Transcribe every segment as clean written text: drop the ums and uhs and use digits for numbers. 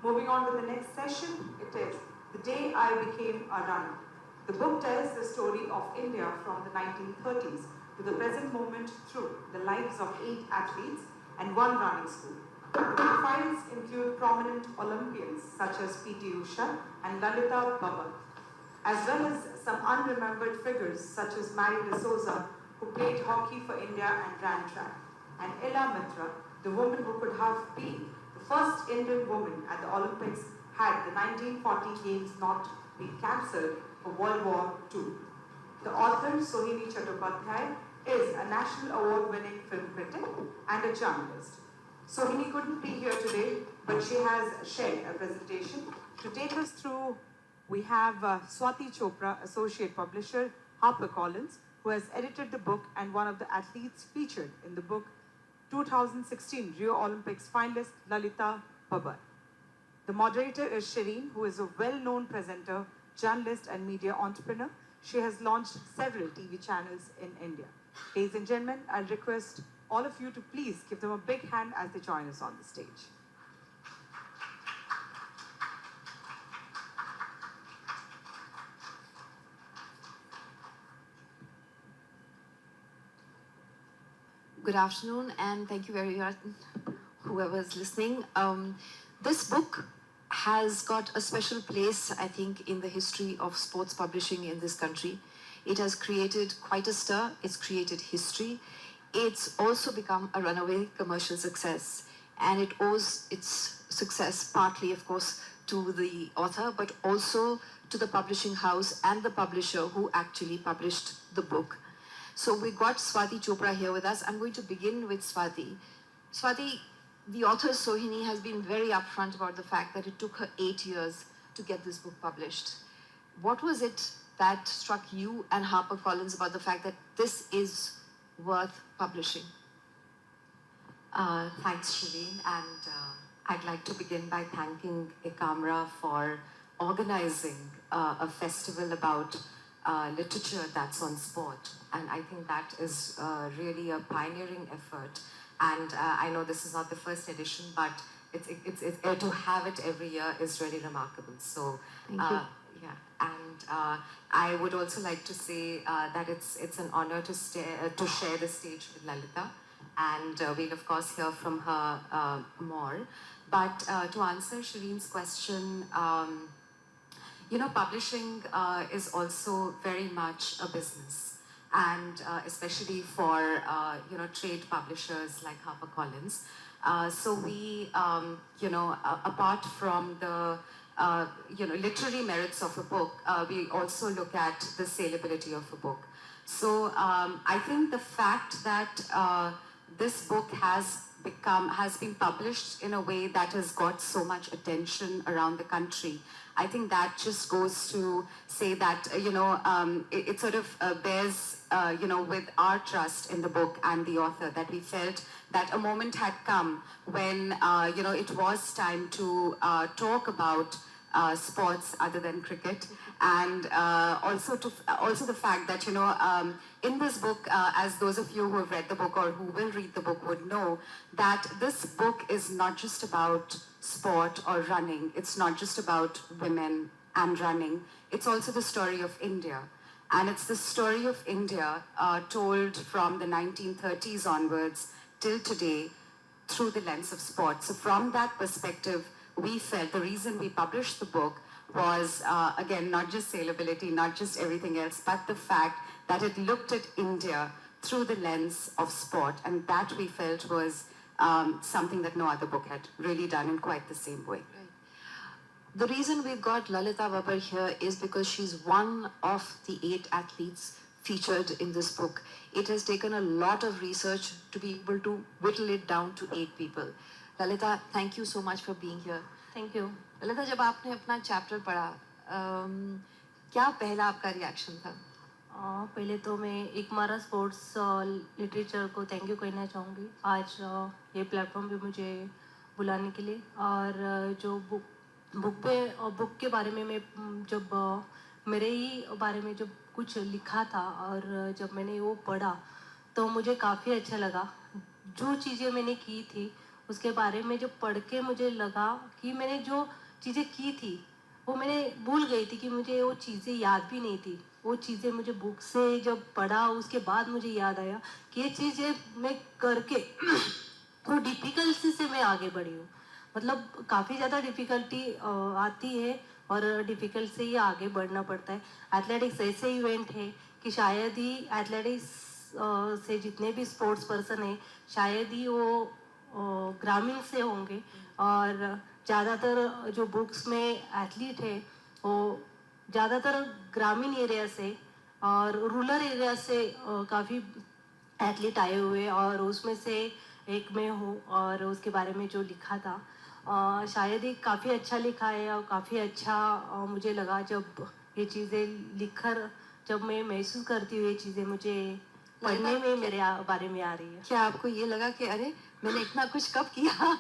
Moving on to the next session, it is The Day I Became a Runner. The book tells the story of India from the 1930s to the present moment through the lives of 8 athletes and 1 running school. The profiles include prominent Olympians such as P.T. Usha and Lalita Babar, as well as some unremembered figures such as Mary D'Souza, who played hockey for India and ran track, and Mitra, the woman who could have been the first Indian woman at the Olympics had the 1940 Games not been cancelled for World War II. The author, Sohini Chattopadhyay, is a national award-winning film critic and a journalist. Sohini couldn't be here today, but she has shared a presentation. To take us through, we have Swati Chopra, Associate Publisher, Harper Collins, who has edited the book and one of the athletes featured in the book 2016 Rio Olympics finalist Lalita Babar. The moderator is Shireen, who is a well-known presenter, journalist and media entrepreneur. She has launched several TV channels in India. Ladies and gentlemen, I request all of you to please give them a big hand as they join us on the stage. Good afternoon, and thank you very much, whoever's listening. This book has got a special place, I think, in the history of sports publishing in this country. It has created quite a stir. It's created history. It's also become a runaway commercial success, and it owes its success partly, of course, to the author, but also to the publishing house and the publisher who actually published the book. So we got Swati Chopra here with us. I'm going to begin with Swati. Swati, the author Sohini has been very upfront about the fact that it took her 8 years to get this book published. What was it that struck you and Harper Collins about the fact that this is worth publishing? Thanks, Shireen, and I'd like to begin by thanking ICAMRA for organizing a festival about literature that's on sport, and I think that is really a pioneering effort. And I know this is not the first edition, but it's to have it every year is really remarkable. So thank you. Yeah, and I would also like to say that it's an honor to share the stage with Lalita, and we'll of course hear from her more. But to answer Shireen's question, you know, publishing is also very much a business, and especially for you know, trade publishers like Harper Collins. So we, you know, apart from the you know, literary merits of a book, we also look at the saleability of a book. So I think the fact that this book has been published in a way that has got so much attention around the country, I think that just goes to say that, you know, it sort of bears, you know, with our trust in the book and the author, that we felt that a moment had come when, you know, it was time to talk about sports other than cricket, and also the fact that, you know, in this book, as those of you who have read the book or who will read the book would know, that this book is not just about sport or running. It's not just about women and running. It's also the story of India. And it's the story of India told from the 1930s onwards till today through the lens of sport. So from that perspective, we felt the reason we published the book was, again, not just saleability, not just everything else, but the fact that it looked at India through the lens of sport. And that we felt was something that no other book had really done in quite the same way. Right. The reason we've got Lalita Babar here is because she's one of the 8 athletes featured in this book. It has taken a lot of research to be able to whittle it down to 8 people. Lalita, thank you so much for being here. Thank you. Lalita, जब आपने अपना chapter पढ़ा, क्या पहला आपका reaction था? पहले तो मैं ICAMRA स्पोर्ट्स लिटरेचर को थैंक यू कहना चाहूँगी आज ये प्लेटफॉर्म पे मुझे बुलाने के लिए, और जो बुक के बारे में मैं जब मेरे ही बारे में जब कुछ लिखा था और जब मैंने वो पढ़ा तो मुझे काफ़ी अच्छा लगा. जो चीज़ें मैंने की थी उसके बारे में जब पढ़ के मुझे लगा कि मैंने जो चीज़ें की थी वो मैंने भूल गई थी, कि मुझे वो चीज़ें याद भी नहीं थी। वो चीज़ें मुझे बुक से जब पढ़ा उसके बाद मुझे याद आया कि ये चीज़ें मैं करके वो डिफ़िकल्टी से मैं आगे बढ़ी हूँ। मतलब काफ़ी ज़्यादा डिफ़िकल्टी आती है और डिफ़िकल्ट से ही आगे बढ़ना पड़ता है। एथलेटिक्स ऐसे इवेंट है कि शायद ही एथलेटिक्स से जितने भी स्पोर्ट्स पर्सन हैं शायद ही वो ग्रामीण से होंगे, और ज़्यादातर जो बुक्स में एथलीट है वो ज़्यादातर ग्रामीण एरिया से और रूरल एरिया से काफ़ी एथलीट आए हुए, और उसमें से एक मैं हूँ। और उसके बारे में जो लिखा था शायद ही काफ़ी अच्छा लिखा है, और काफ़ी अच्छा मुझे लगा जब ये चीज़ें लिखकर जब मैं महसूस करती हूँ ये चीज़ें मुझे पढ़ने में मेरे बारे में आ रही है। क्या आपको ये लगा कि अरे मैंने इतना कुछ कब किया?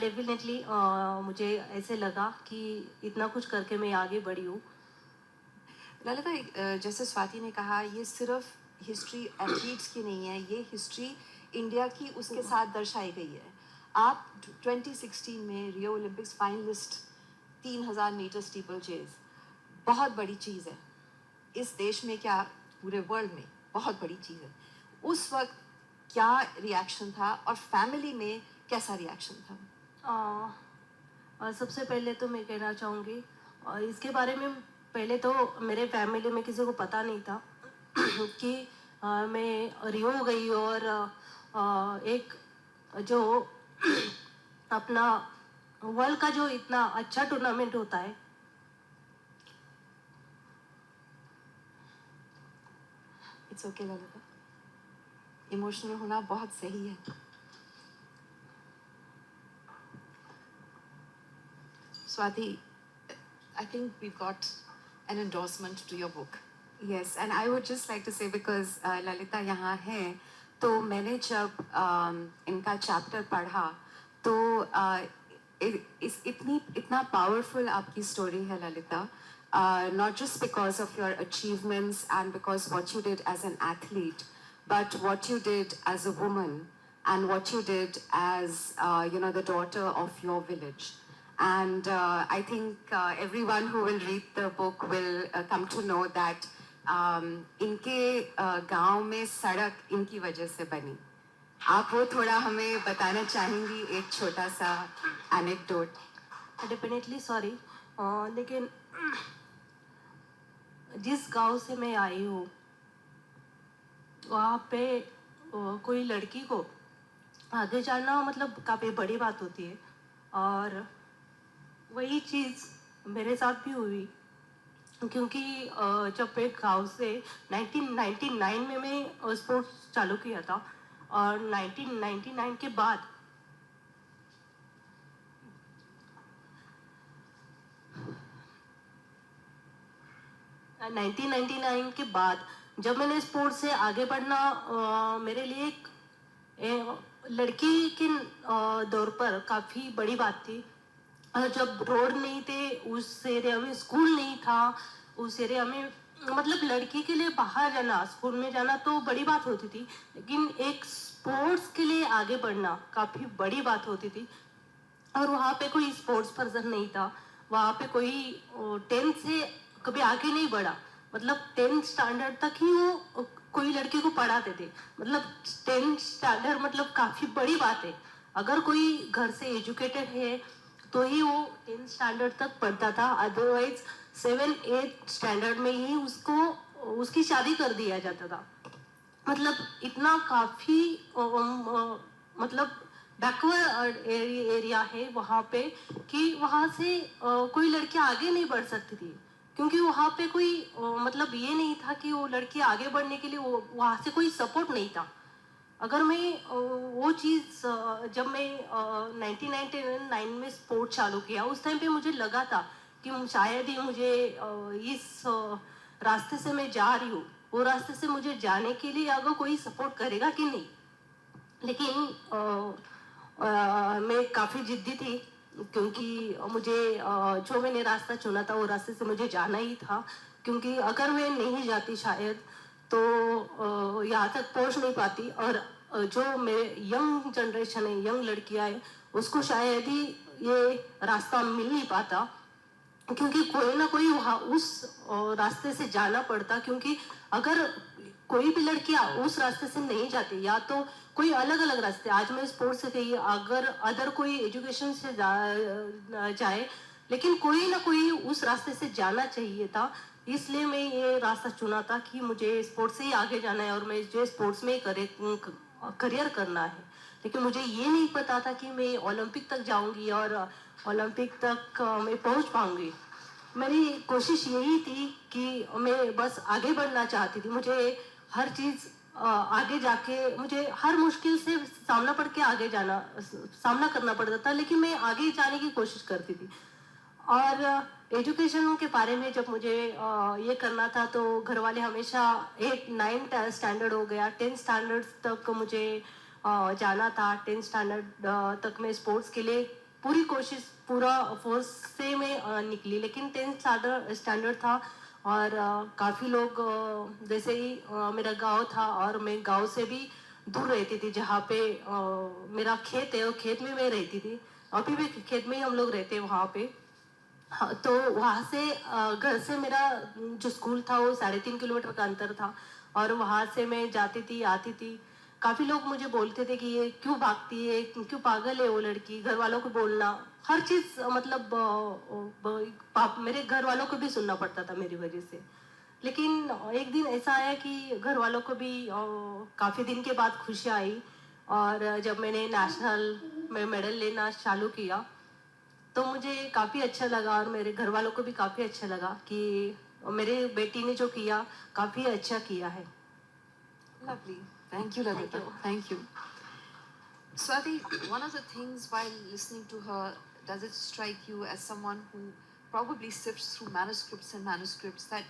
डेफिनेटली मुझे ऐसे लगा कि इतना कुछ करके मैं आगे बढ़ी हूँ। ललिता, जैसे स्वाति ने कहा, ये सिर्फ हिस्ट्री एथलीट्स की नहीं है, ये हिस्ट्री इंडिया की उसके साथ दर्शाई गई है। आप 2016 में Rio Olympics finalist, 3000 metre steeplechase, बहुत बड़ी चीज़ है इस देश में, क्या पूरे वर्ल्ड में बहुत बड़ी चीज़ है। उस वक्त क्या रिएक्शन था और फैमिली में कैसा रिएक्शन था? सबसे पहले तो मैं कहना चाहूँगी इसके बारे में, पहले तो मेरे फैमिली में किसी को पता नहीं था कि मैं रियो गई और एक जो अपना वर्ल्ड का जो इतना अच्छा टूर्नामेंट होता है, इट्स ओके ललिता, इमोशनल होना बहुत सही है। Swati, I think we've got an endorsement to your book. Yes, and I would just like to say, because Lalita यहाँ है, तो मैंने जब इनका चैप्टर पढ़ा तो इतना पावरफुल आपकी स्टोरी है Lalita, not just because of your achievements and because what you did as an athlete, but what you did as a woman and what you did as the daughter of your village. And I think everyone who will read the book will come to know that इनके गांव में सड़क इनकी वजह से बनी। आप वो थोड़ा हमें बताना चाहेंगी, एक छोटा सा एनेक्डोट? डेफिनेटली सॉरी, लेकिन जिस गांव से मैं आई हूँ वहाँ पे कोई लड़की को आगे जाना मतलब काफ़ी बड़ी बात होती है, और वही चीज़ मेरे साथ भी हुई। क्योंकि जब मैं गाँव से 1999 में मैं स्पोर्ट्स चालू किया था, और 1999 के बाद जब मैंने स्पोर्ट्स से आगे बढ़ना मेरे लिए एक लड़की के दौर पर काफ़ी बड़ी बात थी। जब रोड नहीं थे उस एरिया में, स्कूल नहीं था उस एरिया में, मतलब लड़की के लिए बाहर जाना, स्कूल में जाना तो बड़ी बात होती थी, लेकिन एक स्पोर्ट्स के लिए आगे बढ़ना काफ़ी बड़ी बात होती थी। और वहाँ पे कोई स्पोर्ट्स पर्सन नहीं था, वहाँ पे कोई 10th से कभी आगे नहीं बढ़ा, मतलब 10th स्टैंडर्ड तक ही वो कोई लड़की को पढ़ाते थे। मतलब 10th स्टैंडर्ड मतलब काफ़ी बड़ी बात है। अगर कोई घर से एजुकेटेड है तो ही वो 10th स्टैंडर्ड तक पढ़ता था, अदरवाइज 7th-8th स्टैंडर्ड में ही उसकी शादी कर दिया जाता था। मतलब इतना काफ़ी मतलब बैकवर्ड एरिया है वहाँ पे कि वहाँ से कोई लड़की आगे नहीं बढ़ सकती थी, क्योंकि वहाँ पे कोई मतलब ये नहीं था कि वो लड़की आगे बढ़ने के लिए वहाँ से कोई सपोर्ट नहीं था। अगर मैं वो चीज़ जब मैं 1999 में स्पोर्ट चालू किया, उस टाइम पे मुझे लगा था कि शायद ही मुझे इस रास्ते से मैं जा रही हूँ, वो रास्ते से मुझे जाने के लिए अगर कोई सपोर्ट करेगा कि नहीं। लेकिन मैं काफ़ी जिद्दी थी, क्योंकि मुझे जो मैंने रास्ता चुना था वो रास्ते से मुझे जाना ही था, क्योंकि अगर मैं नहीं जाती शायद तो यहाँ तक पहुँच नहीं पाती। और जो मेरे यंग जनरेशन है, यंग लड़कियां है, उसको शायद ही ये रास्ता मिल नहीं पाता, क्योंकि कोई ना कोई वहाँ उस रास्ते से जाना पड़ता, क्योंकि अगर कोई भी लड़कियां उस रास्ते से नहीं जाती, या तो कोई अलग अलग रास्ते, आज मैं स्पोर्ट्स से कही, अगर अदर कोई एजुकेशन से जाए, लेकिन कोई ना कोई उस रास्ते से जाना चाहिए था। इसलिए मैं ये रास्ता चुना था कि मुझे स्पोर्ट्स से ही आगे जाना है और मुझे स्पोर्ट्स में करियर करना है। लेकिन मुझे ये नहीं पता था कि मैं ओलंपिक तक जाऊंगी और ओलंपिक तक मैं पहुंच पाऊंगी। मेरी कोशिश यही थी कि मैं बस आगे बढ़ना चाहती थी। मुझे हर चीज़ आगे जाके, मुझे हर मुश्किल से सामना करना पड़ता था, लेकिन मैं आगे जाने की कोशिश करती थी। और एजुकेशन के बारे में जब मुझे ये करना था, तो घर वाले हमेशा 8-9 स्टैंडर्ड हो गया, 10 स्टैंडर्ड तक मुझे जाना था। 10 स्टैंडर्ड तक मैं स्पोर्ट्स के लिए पूरी कोशिश, पूरा फोर्स से मैं निकली, लेकिन 10 स्टैंडर्ड था और काफ़ी लोग, जैसे ही मेरा गांव था और मैं गांव से भी दूर रहती थी, जहाँ पे मेरा खेत है, और खेत में मैं रहती थी। अभी भी खेत में ही हम लोग रहते हैं वहाँ पे। हाँ, तो वहाँ से घर से मेरा जो स्कूल था वो 3.5 किलोमीटर का अंतर था, और वहाँ से मैं जाती थी, आती थी। काफ़ी लोग मुझे बोलते थे कि ये क्यों भागती है, क्यों पागल है वो लड़की। घर वालों को बोलना, हर चीज़, मतलब मेरे घर वालों को भी सुनना पड़ता था मेरी वजह से। लेकिन एक दिन ऐसा आया कि घर वालों को भी काफ़ी दिन के बाद खुशी आई, और जब मैंने नेशनल में मेडल लेना चालू किया, तो मुझे काफ़ी अच्छा लगा, और मेरे घर वालों को भी काफ़ी अच्छा लगा कि मेरे बेटी ने जो किया, काफ़ी अच्छा किया है। Lovely. Thank you, Lalita. Thank you. Swati, one of the things while listening to her, does it strike you as someone who probably sifts through manuscripts and manuscripts, that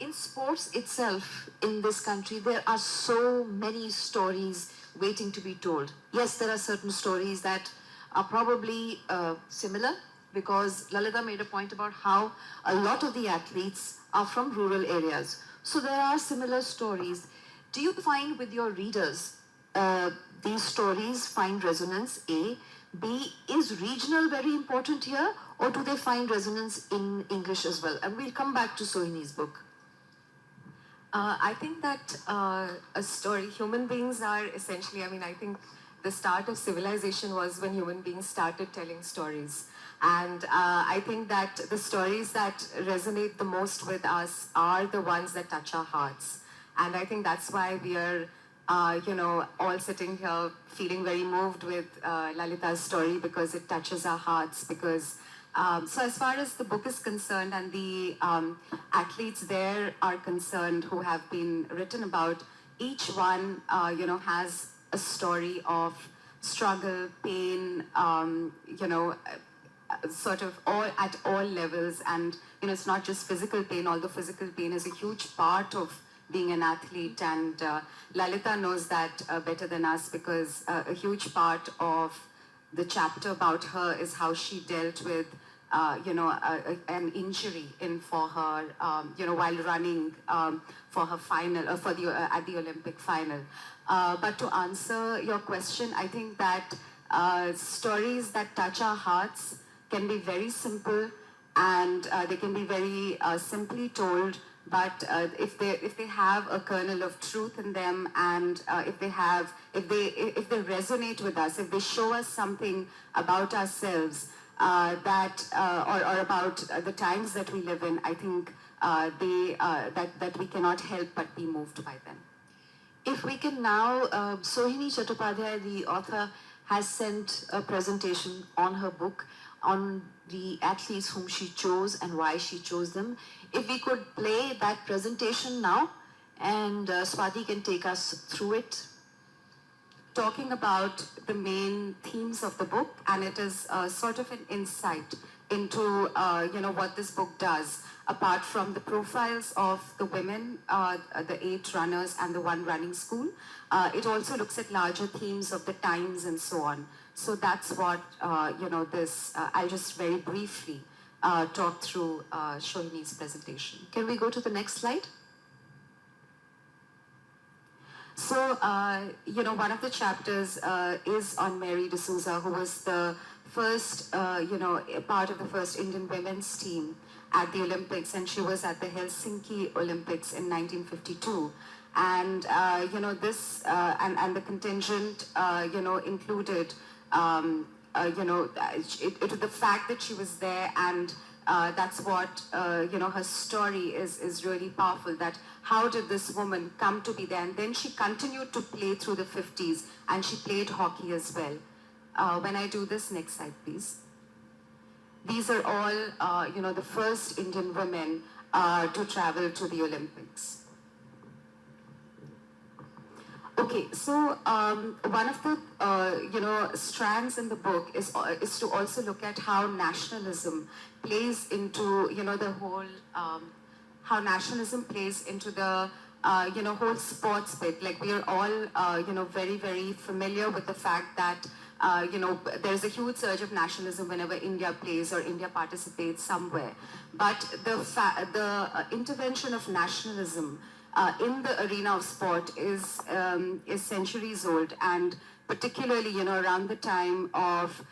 in sports itself in this country, there are so many stories waiting to be told. Yes, there are certain stories that are probably similar, because Lalita made a point about how a lot of the athletes are from rural areas. So there are similar stories. Do you find with your readers, these stories find resonance, A? B, is regional very important here, or do they find resonance in English as well? And we'll come back to Sohini's book. I think that a story, human beings are essentially, I think the start of civilization was when human beings started telling stories. And I think that the stories that resonate the most with us are the ones that touch our hearts. And I think that's why we are, all sitting here feeling very moved with Lalita's story, because it touches our hearts. Because so as far as the book is concerned and the athletes there are concerned who have been written about, each one, has a story of struggle, pain, sort of at all levels. And, it's not just physical pain, although physical pain is a huge part of being an athlete. And Lalita knows that better than us, because a huge part of the chapter about her is how she dealt with an injury for her, while running for her final, at the Olympic final. But to answer your question, I think that stories that touch our hearts can be very simple, and they can be very simply told. But if they have a kernel of truth in them, and if they resonate with us, if they show us something about ourselves, or about the times that we live in, I think that we cannot help but be moved by them. If we can now, Sohini Chattopadhyay, the author, has sent a presentation on her book on the athletes whom she chose and why she chose them. If we could play that presentation now, and Swati can take us through it. Talking about the main themes of the book, and it is sort of an insight into what this book does. Apart from the profiles of the women, the 8 runners and the 1 running school, it also looks at larger themes of the times and so on. So that's what this. I'll just very briefly talk through Sohini's presentation. Can we go to the next slide? So, one of the chapters is on Mary D'Souza, who was the first, part of the first Indian women's team at the Olympics, and she was at the Helsinki Olympics in 1952. And, and the contingent, included, the fact that she was there, and that's what, her story is really powerful, that how did this woman come to be there? And then she continued to play through the 50s, and she played hockey as well. When I do this, next slide, please. These are all, the first Indian women to travel to the Olympics. Okay, so one of the strands in the book is to also look at how nationalism plays into the whole how nationalism plays into the whole sports bit. Like, we are all very, very familiar with the fact that there's a huge surge of nationalism whenever India plays or India participates somewhere. But the intervention of nationalism in the arena of sport is centuries old, and particularly around the time of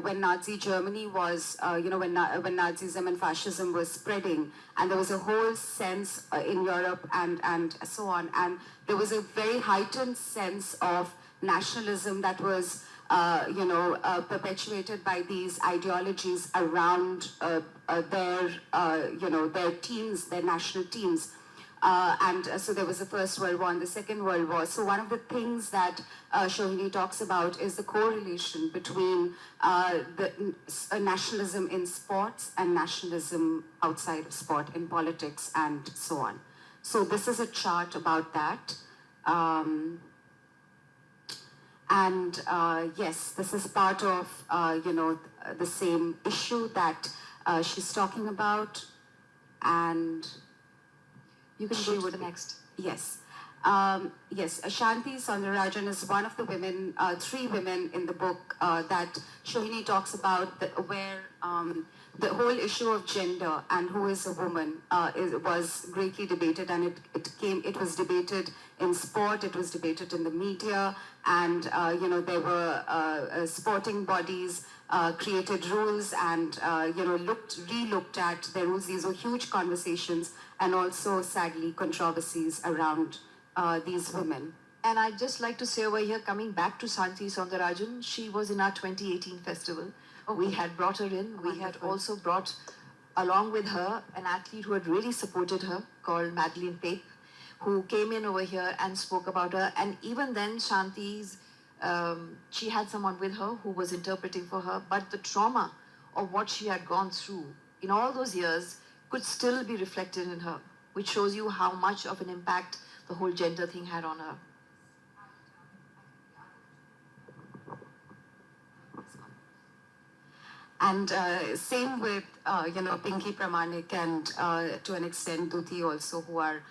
when Nazi Germany was when Nazism and fascism was spreading, and there was a whole sense in Europe and so on, and there was a very heightened sense of nationalism that was perpetuated by these ideologies around their teams, their national teams. So there was the First World War and the Second World War. So one of the things that Sohini talks about is the correlation between nationalism in sports and nationalism outside of sport, in politics and so on. So this is a chart about that. Yes, this is part of, the same issue that she's talking about. And you can go to the next. Yes. Yes, Shanti Soundarajan is one of the women, 3 women in the book that Sohini talks about, where the whole issue of gender and who is a woman was greatly debated, and it was debated in sport, it was debated in the media, and there were sporting bodies created rules and re-looked at the rules. These were huge conversations, and also sadly controversies around these women. And I'd just like to say over here, coming back to Shanti Soundarajan, she was in our 2018 festival. We had brought her in. We had also brought along with her an athlete who had really supported her, called Madeleine Pape, who came in over here and spoke about her. And even then, Shanti's, she had someone with her who was interpreting for her, but the trauma of what she had gone through in all those years could still be reflected in her, which shows you how much of an impact the whole gender thing had on her. And same with, Pinky Pramanik and to an extent Duti also, who are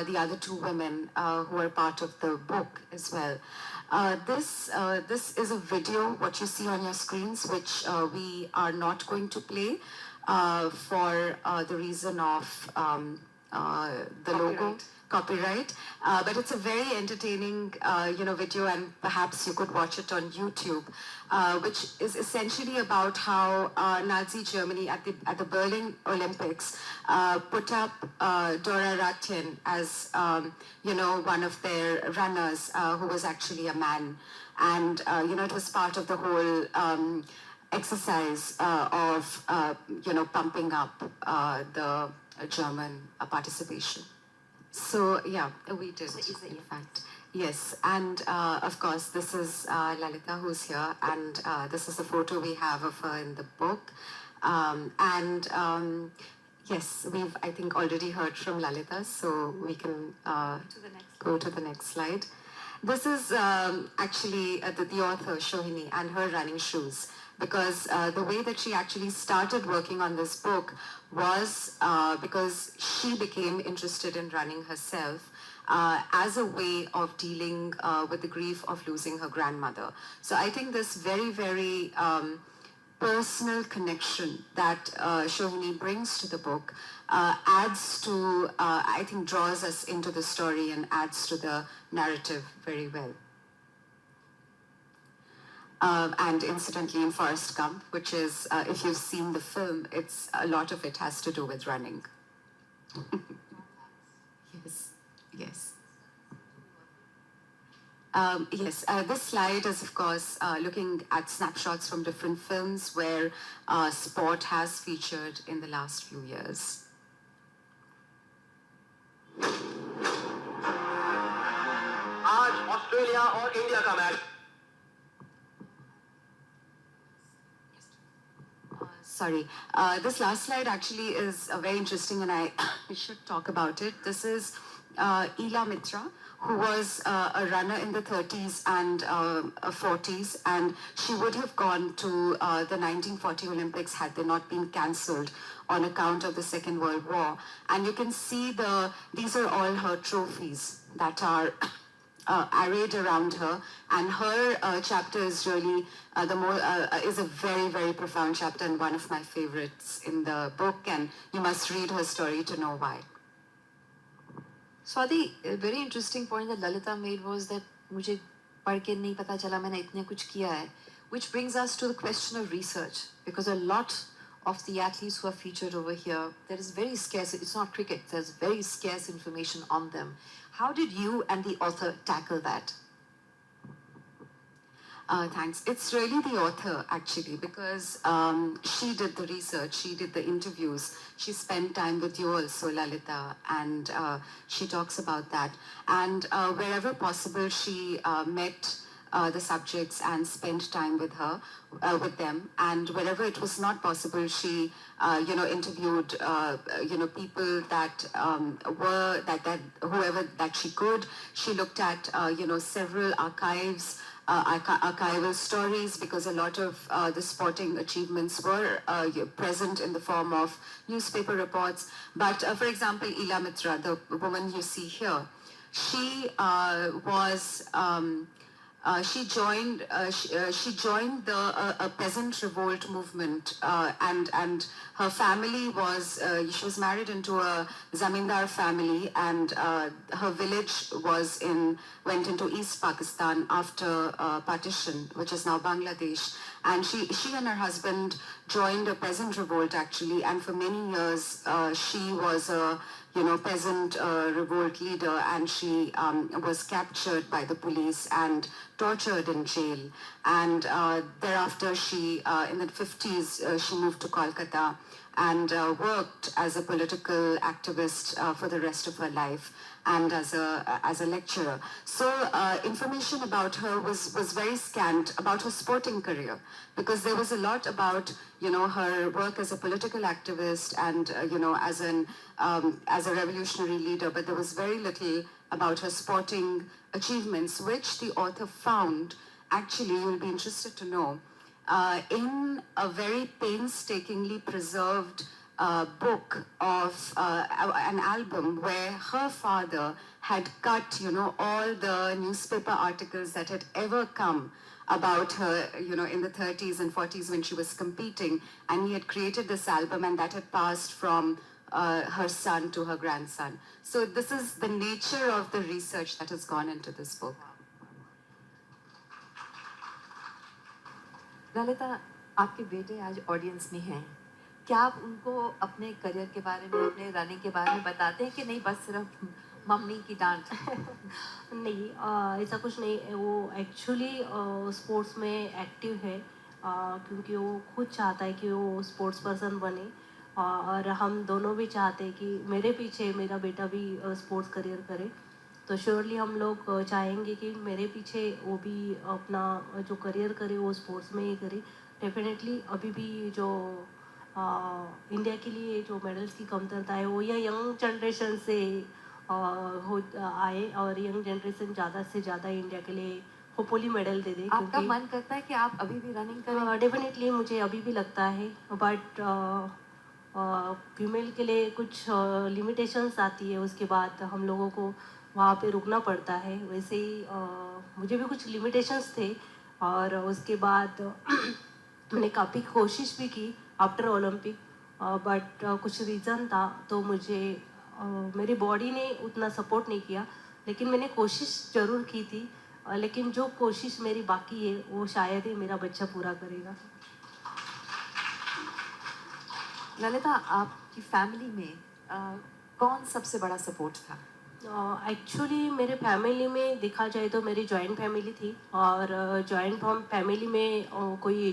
the other 2 women who are part of the book as well. This is a video, what you see on your screens, which we are not going to play for the reason of the logo. Copyright, but it's a very entertaining, video, and perhaps you could watch it on YouTube, which is essentially about how Nazi Germany at the Berlin Olympics put up Dora Ratjen as one of their runners who was actually a man, and it was part of the whole exercise of pumping up the German participation. So yeah, we did, in fact. Yes, and of course, this is Lalita who's here, and this is a photo we have of her in the book. Yes, we've, I think, already heard from Lalita, so we can go to the next slide. This is actually the author, Sohini, and her running shoes, because the way that she actually started working on this book was because she became interested in running herself as a way of dealing with the grief of losing her grandmother. So I think this very, very personal connection that Sohini brings to the book adds to, I think, draws us into the story and adds to the narrative very well. And incidentally, in Forrest Gump, which is, if you've seen the film, a lot of it has to do with running. Yes, yes. Yes, this slide is, of course, looking at snapshots from different films where sport has featured in the last few years. आज Australia और India का match Sorry, this last slide actually is very interesting and I should talk about it. This is Mitra, who was a runner in the 30s and 40s, and she would have gone to the 1940 Olympics had they not been cancelled on account of the Second World War. And you can see these are all her trophies that are arrayed around her, and her chapter is really is a very, very profound chapter and one of my favorites in the book, and you must read her story to know why. Swati, a very interesting point that Lalita made was that मुझे पढ़ के नहीं पता चला मैंने इतने कुछ किया है, which brings us to the question of research, because a lot of the athletes who are featured over here, there is very scarce, it's not cricket, there's very scarce information on them. How did you and the author tackle that? Thanks. It's really the author, actually, because she did the research, she did the interviews, she spent time with you also, Lalita, and she talks about that. And wherever possible, she met the subjects and spent time with them. And wherever it was not possible, she, interviewed, people that were, whoever that she could. She looked at, several archival stories, because a lot of the sporting achievements were present in the form of newspaper reports. But for example, Mitra, the woman you see here, she she joined the peasant revolt movement, and her family she was married into a zamindar family, and her village went into East Pakistan after partition, which is now Bangladesh, and she and her husband joined a peasant revolt, actually, and for many years she was a peasant revolt leader, and she was captured by the police and tortured in jail. And thereafter, she, in the 50s, she moved to Kolkata and worked as a political activist for the rest of her life, and as a lecturer. So information about her was very scant about her sporting career, because there was a lot about her work as a political activist and as a revolutionary leader, but there was very little about her sporting achievements, which the author found, actually, you'll be interested to know, in a very painstakingly preserved book of an album where her father had cut, all the newspaper articles that had ever come about her, in the 30s and 40s when she was competing, and he had created this album, and that had passed from her son to her grandson. So this is the nature of the research that has gone into this book. Lalita, आपके बेटे आज audience में हैं. क्या आप उनको अपने career के बारे में, अपने रनिंग के बारे में बताते हैं कि नहीं बस सिर्फ मम्मी की डांट? नहीं, ऐसा कुछ नहीं. वो एक्चुअली स्पोर्ट्स में एक्टिव है, क्योंकि वो खुद चाहता है कि वो स्पोर्ट्स पर्सन बने, और हम दोनों भी चाहते हैं कि मेरे पीछे मेरा बेटा भी स्पोर्ट्स करियर करे. तो श्योरली हम लोग चाहेंगे कि मेरे पीछे वो भी अपना जो करियर करे वो स्पोर्ट्स में ही करे. डेफिनेटली अभी भी जो इंडिया के लिए जो मेडल्स की कमतरता है वो यह यंग जनरेशन से आए, और यंग जनरेशन ज़्यादा से ज़्यादा इंडिया के लिए होपफुली मेडल दे दे. आपका मन करता है कि आप अभी भी रनिंग करें? डेफिनेटली मुझे अभी भी लगता है, बट फीमेल के लिए कुछ लिमिटेशंस आती है, उसके बाद हम लोगों को वहाँ पे रुकना पड़ता है. वैसे ही मुझे भी कुछ लिमिटेशंस थे, और उसके बाद मैंने काफ़ी कोशिश भी की आफ्टर ओलंपिक, बट कुछ रीज़न था तो मुझे मेरी बॉडी ने उतना सपोर्ट नहीं किया, लेकिन मैंने कोशिश ज़रूर की थी, लेकिन जो कोशिश मेरी बाकी है वो शायद ही मेरा बच्चा पूरा करेगा। ललिता, आपकी फैमिली में कौन सबसे बड़ा सपोर्ट था? एक्चुअली मेरे फैमिली में देखा जाए तो मेरी जॉइंट फैमिली थी, और जॉइंट फैमिली में कोई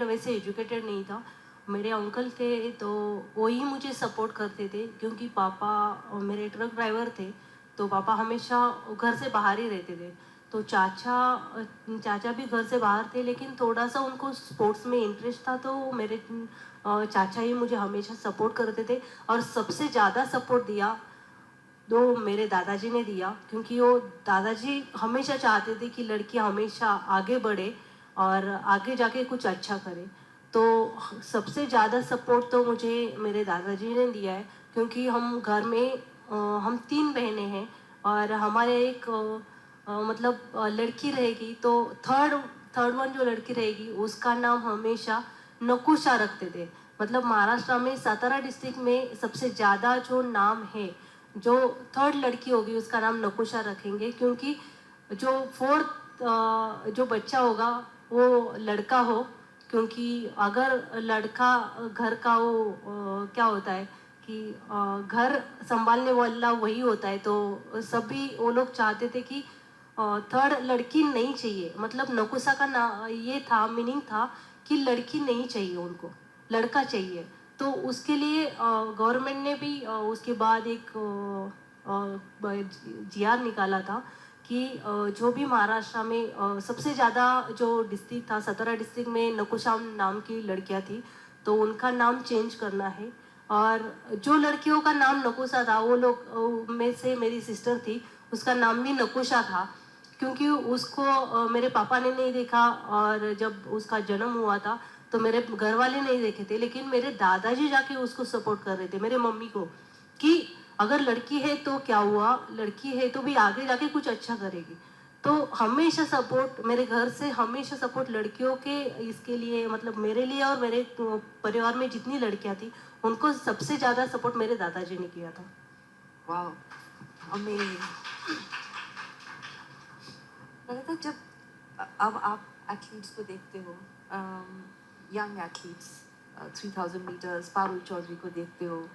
वैसे एजुकेटेड नहीं था। मेरे अंकल थे तो वो ही मुझे सपोर्ट करते थे, क्योंकि पापा मेरे ट्रक ड्राइवर थे, तो पापा हमेशा घर से बाहर ही रहते थे। तो चाचा भी घर से बाहर थे, लेकिन थोड़ा सा उनको स्पोर्ट्स में इंटरेस्ट था, तो मेरे चाचा ही मुझे हमेशा सपोर्ट करते थे। और सबसे ज़्यादा सपोर्ट दिया तो मेरे दादाजी ने दिया, क्योंकि वो दादाजी हमेशा चाहते थे कि लड़की हमेशा आगे बढ़े और आगे जाके कुछ अच्छा करे। तो सबसे ज़्यादा सपोर्ट तो मुझे मेरे दादाजी ने दिया है, क्योंकि हम घर में हम 3 बहनें हैं, और हमारे एक लड़की रहेगी, तो थर्ड वन जो लड़की रहेगी उसका नाम हमेशा नकुशा रखते थे। मतलब महाराष्ट्र में सातारा डिस्ट्रिक्ट में सबसे ज़्यादा जो नाम है, जो थर्ड लड़की होगी उसका नाम नकुशा रखेंगे, क्योंकि जो फोर्थ जो बच्चा होगा वो लड़का हो, क्योंकि अगर लड़का घर का वो क्या होता है कि घर संभालने वाला वही होता है, तो सभी वो लोग चाहते थे कि थर्ड लड़की नहीं चाहिए। मतलब नकुशा का ना ये था, मीनिंग था कि लड़की नहीं चाहिए उनको, लड़का चाहिए। तो उसके लिए गवर्नमेंट ने भी उसके बाद एक जीआर निकाला था कि जो भी महाराष्ट्र में सबसे ज़्यादा जो डिस्ट्रिक्ट था, सातारा डिस्ट्रिक्ट में नकुशा नाम की लड़कियां थी, तो उनका नाम चेंज करना है। और जो लड़कियों का नाम नकुशा था, वो लोग में से मेरी सिस्टर थी, उसका नाम भी नकुशा था, क्योंकि उसको मेरे पापा ने नहीं देखा, और जब उसका जन्म हुआ था तो मेरे घर वाले नहीं देखे थे, लेकिन मेरे दादाजी जाके उसको सपोर्ट कर रहे थे, मेरे मम्मी को, कि अगर लड़की है तो क्या हुआ, लड़की है तो भी आगे जाके कुछ अच्छा करेगी। तो हमेशा सपोर्ट मेरे घर से, हमेशा सपोर्ट लड़कियों के इसके लिए, मतलब मेरे लिए और मेरे परिवार में जितनी लड़कियां थी उनको सबसे ज़्यादा सपोर्ट मेरे दादाजी ने किया था। Wow, amazing. ललिता, जब अब आप एथलीट्स को देखते हो, young athletes, 3000 metres, Parul Chaudhary को देखते हो,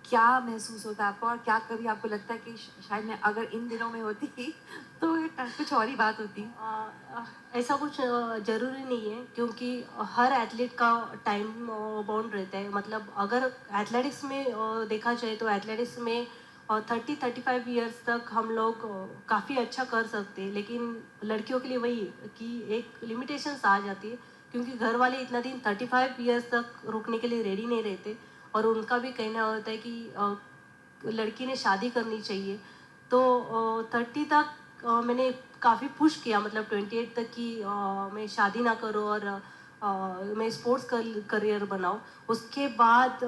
क्या महसूस होता है आपको, और क्या कभी आपको लगता है कि शायद मैं अगर इन दिनों में होती तो कुछ और ही बात होती? ऐसा कुछ ज़रूरी नहीं है, क्योंकि हर एथलीट का टाइम बाउंड रहता है। मतलब अगर एथलेटिक्स में देखा जाए तो एथलेटिक्स में 30-35 ईयर्स तक हम लोग काफ़ी अच्छा कर सकते हैं, लेकिन लड़कियों के लिए वही कि एक लिमिटेशंस आ जाती है, क्योंकि घर वाले इतना दिन 35 ईयर्स तक रुकने के लिए रेडी नहीं रहते, और उनका भी कहना होता है कि लड़की ने शादी करनी चाहिए। तो 30 तक मैंने काफ़ी पुश किया, मतलब 28 तक कि मैं शादी ना करूँ और मैं स्पोर्ट्स करियर बनाऊँ। उसके बाद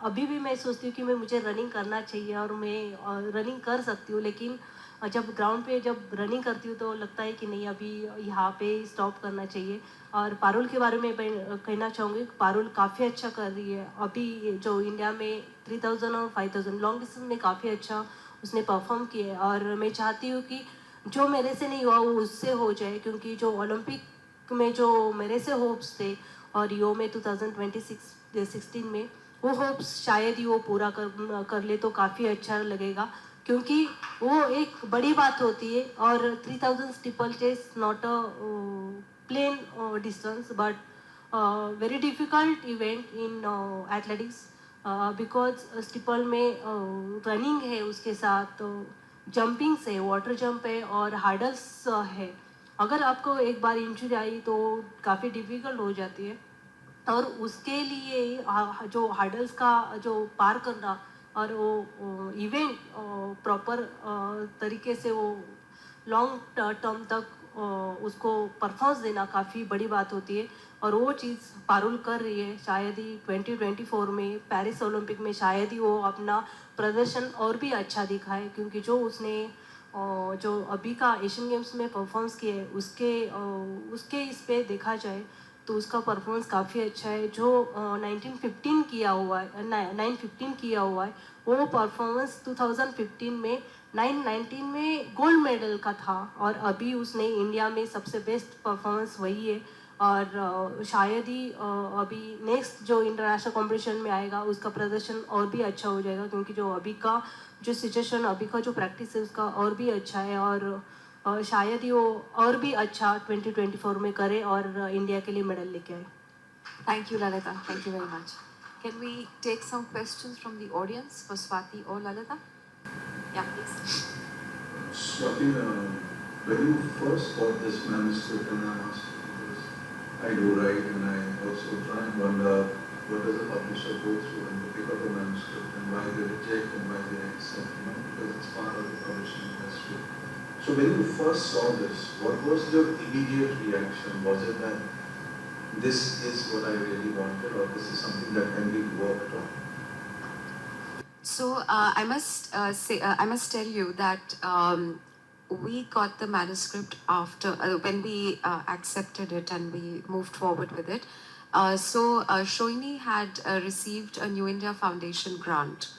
अभी भी मैं सोचती हूँ कि मुझे रनिंग करना चाहिए, और मैं रनिंग कर सकती हूँ, लेकिन जब ग्राउंड पे जब रनिंग करती हूँ तो लगता है कि नहीं, अभी यहाँ पे स्टॉप करना चाहिए। और पारुल के बारे में कहना चाहूँगी, पारुल काफ़ी अच्छा कर रही है अभी, जो इंडिया में 3000 और 5000 लॉन्ग डिस्टेंस में काफ़ी अच्छा उसने परफॉर्म किया है। और मैं चाहती हूँ कि जो मेरे से नहीं हुआ वो उससे हो जाए, क्योंकि जो ओलंपिक में जो मेरे से होप्स थे और रियो में 2016 में, वो होप्स शायद ही वो पूरा कर ले तो काफ़ी अच्छा लगेगा, क्योंकि वो एक बड़ी बात होती है। और 3000 steeplechase not a plain distance, but very difficult event in athletics, because steeple में रनिंग है, उसके साथ जंपिंग्स है, वाटर जंप है और हार्डल्स है। अगर आपको एक बार इंजरी आई तो काफ़ी डिफिकल्ट हो जाती है, और उसके लिए जो हार्डल्स का जो पार करना और वो इवेंट प्रॉपर तरीके से वो लॉन्ग टर्म तक उसको परफॉर्मेंस देना काफ़ी बड़ी बात होती है। और वो चीज़ पारुल कर रही है, शायद ही 2024 में पेरिस ओलंपिक में शायद ही वो अपना प्रदर्शन और भी अच्छा दिखाए, क्योंकि जो उसने जो अभी का एशियन गेम्स में परफॉर्मेंस किए उसके इस पे देखा जाए तो उसका परफॉर्मेंस काफ़ी अच्छा है। जो 1915 किया हुआ है 915 किया हुआ है, वो परफॉर्मेंस 2015 में 919 में गोल्ड मेडल का था, और अभी उसने इंडिया में सबसे बेस्ट परफॉर्मेंस वही है। और शायद ही अभी नेक्स्ट जो इंटरनेशनल कंपटीशन में आएगा उसका प्रदर्शन और भी अच्छा हो जाएगा, क्योंकि जो अभी का जो सिचुएशन, अभी का जो प्रैक्टिस है उसका और भी अच्छा है, और शायद ही वो और भी अच्छा 2024 में करे और इंडिया के लिए मेडल लेके आए। Thank you, Lalita. Thank you very much. Can we take some questions from the audience for Swati or Lalita? Yeah, please. Swati, when you first got this manuscript, and I'm asking because I do write and I also try and wonder what does a publisher go through when they pick up a manuscript and why they reject and why they accept, because it's part of the publishing industry. So when you first saw this, what was your immediate reaction? Was it that this is what I really wanted, or this is something that can be worked on? So I must tell you that we got the manuscript after when we accepted it and we moved forward with it. So Sohini had received a New India Foundation grant